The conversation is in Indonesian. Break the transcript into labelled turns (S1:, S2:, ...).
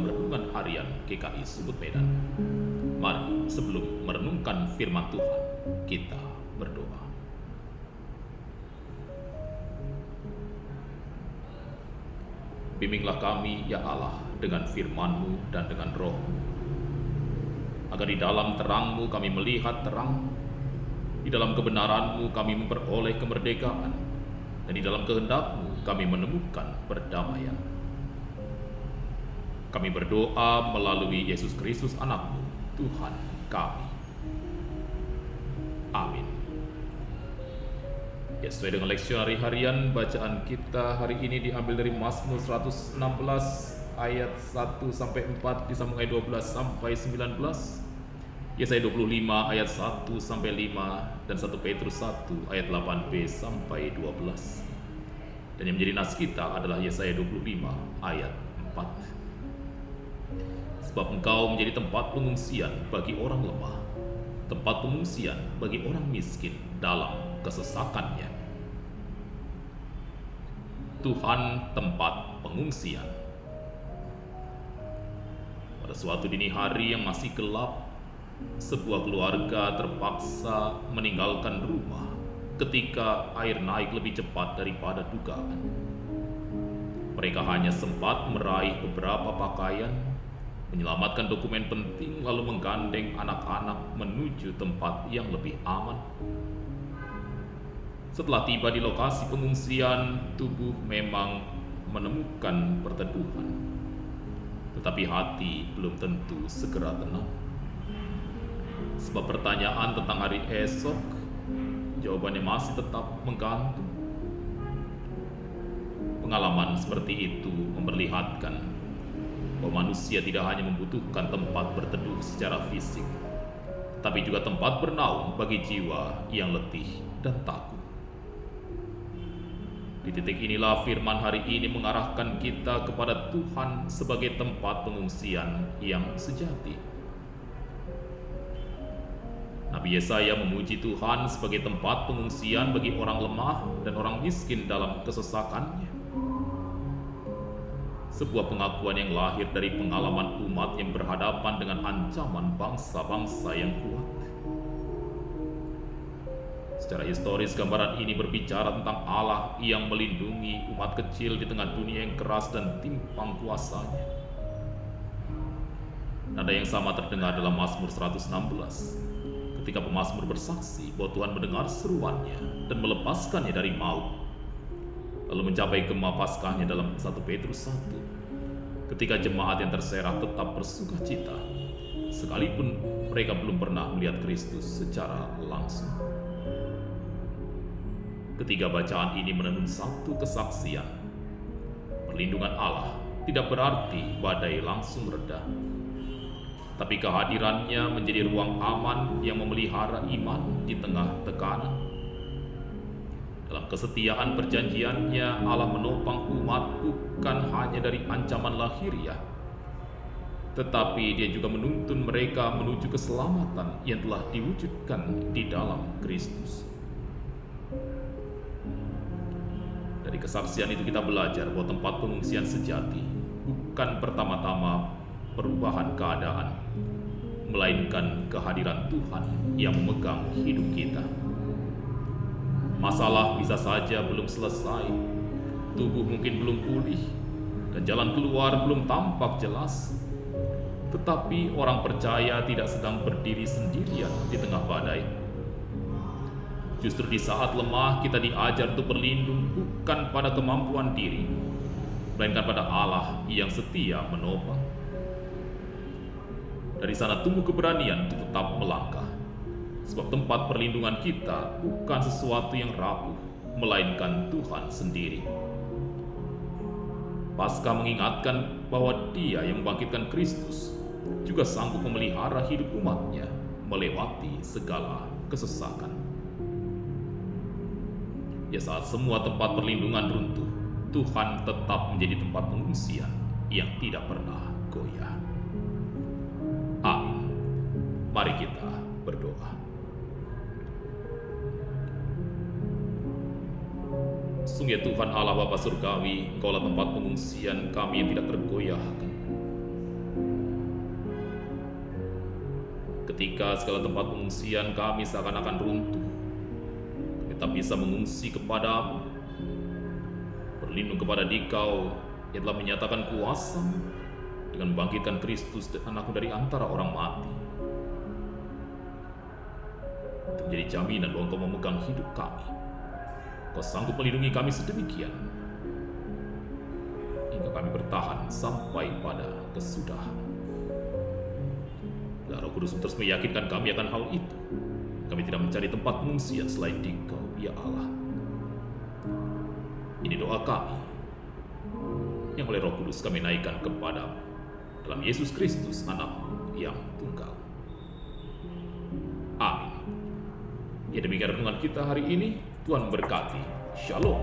S1: dalam renungan harian GKI Sumut Medan. Mari sebelum merenungkan firman Tuhan, kita berdoa. Bimbinglah kami, ya Allah, dengan firman-Mu dan dengan Roh-Mu, agar di dalam terang-Mu kami melihat terang, di dalam kebenaran-Mu kami memperoleh kemerdekaan, dan di dalam kehendak-Mu kami menemukan perdamaian. Kami berdoa melalui Yesus Kristus anak-Mu, Tuhan kami. Amin. Ya, sesuai dengan leksyari harian, bacaan kita hari ini diambil dari Mazmur 116 ayat 1 sampai 4, disambung ayat 12 sampai 19, Yesaya 25 ayat 1 sampai 5, dan 1 Petrus 1 ayat 8b sampai 12. Dan yang menjadi nas kita adalah Yesaya 25 ayat 4. Sebab Engkau menjadi tempat pengungsian bagi orang lemah, tempat pengungsian bagi orang miskin dalam kesesakannya. Tuhan tempat pengungsian. Pada suatu dini hari yang masih gelap, sebuah keluarga terpaksa meninggalkan rumah ketika air naik lebih cepat daripada dugaan. Mereka hanya sempat meraih beberapa pakaian, menyelamatkan dokumen penting, lalu menggandeng anak-anak menuju tempat yang lebih aman. Setelah tiba di lokasi pengungsian, tubuh memang menemukan perteduhan, tetapi hati belum tentu segera tenang. Sebab pertanyaan tentang hari esok, jawabannya masih tetap menggantung. Pengalaman seperti itu memperlihatkan bahwa manusia tidak hanya membutuhkan tempat berteduh secara fisik, tapi juga tempat bernaung bagi jiwa yang letih dan takut. Di titik inilah firman hari ini mengarahkan kita kepada Tuhan sebagai tempat pengungsian yang sejati. Nabi Yesaya memuji Tuhan sebagai tempat pengungsian bagi orang lemah dan orang miskin dalam kesesakannya. Sebuah pengakuan yang lahir dari pengalaman umat yang berhadapan dengan ancaman bangsa-bangsa yang kuat. Secara historis, gambaran ini berbicara tentang Allah yang melindungi umat kecil di tengah dunia yang keras dan timpang kuasanya. Nada yang sama terdengar dalam Mazmur 116, ketika pemazmur bersaksi bahwa Tuhan mendengar seruannya dan melepaskannya dari maut, lalu mencapai gema Paskahnya dalam 1 Petrus 1, ketika jemaat yang terserak tetap bersukacita, sekalipun mereka belum pernah melihat Kristus secara langsung. Ketiga bacaan ini menenun satu kesaksian. Perlindungan Allah tidak berarti badai langsung reda, tapi kehadirannya menjadi ruang aman yang memelihara iman di tengah tekanan. Dalam kesetiaan perjanjiannya, Allah menopang umat bukan hanya dari ancaman lahiriah, tetapi Dia juga menuntun mereka menuju keselamatan yang telah diwujudkan di dalam Kristus. Dari kesaksian itu kita belajar bahwa tempat pengungsian sejati bukan pertama-tama perubahan keadaan, melainkan kehadiran Tuhan yang memegang hidup kita. Masalah bisa saja belum selesai, tubuh mungkin belum pulih, dan jalan keluar belum tampak jelas. Tetapi orang percaya tidak sedang berdiri sendirian di tengah badai. Justru di saat lemah kita diajar untuk berlindung bukan pada kemampuan diri, melainkan pada Allah yang setia menopang. Dari sana tumbuh keberanian untuk tetap melangkah, sebab tempat perlindungan kita bukan sesuatu yang rapuh, melainkan Tuhan sendiri. Paskah mengingatkan bahwa Dia yang membangkitkan Kristus juga sanggup memelihara hidup umatnya melewati segala kesesakan. Ya, saat semua tempat perlindungan runtuh, Tuhan tetap menjadi tempat pengungsian yang tidak pernah goyah. Amin. Mari kita berdoa. Sungguh Tuhan Allah Bapa Surgawi, Engkaulah tempat pengungsian kami yang tidak tergoyahkan. Ketika segala tempat pengungsian kami seakan-akan runtuh, kami tak bisa mengungsi kepadamu. Berlindung kepada Dikau yang telah menyatakan kuasa dengan membangkitkan Kristus dan anakmu dari antara orang mati. Untuk menjadi jaminan bahwa Engkau memegang hidup kami, Kau sanggup melindungi kami sedemikian, hingga kami bertahan sampai pada kesudahan. Dan Roh Kudus terus meyakinkan kami akan hal itu. Kami tidak mencari tempat pengungsian selain Dikau, ya Allah. Ini doa kami, yang oleh Roh Kudus kami naikkan kepadamu, dalam Yesus Kristus, Anakmu yang tunggal. Amin. Ya, demikian renungan kita hari ini. Tuhan berkati. Shalom.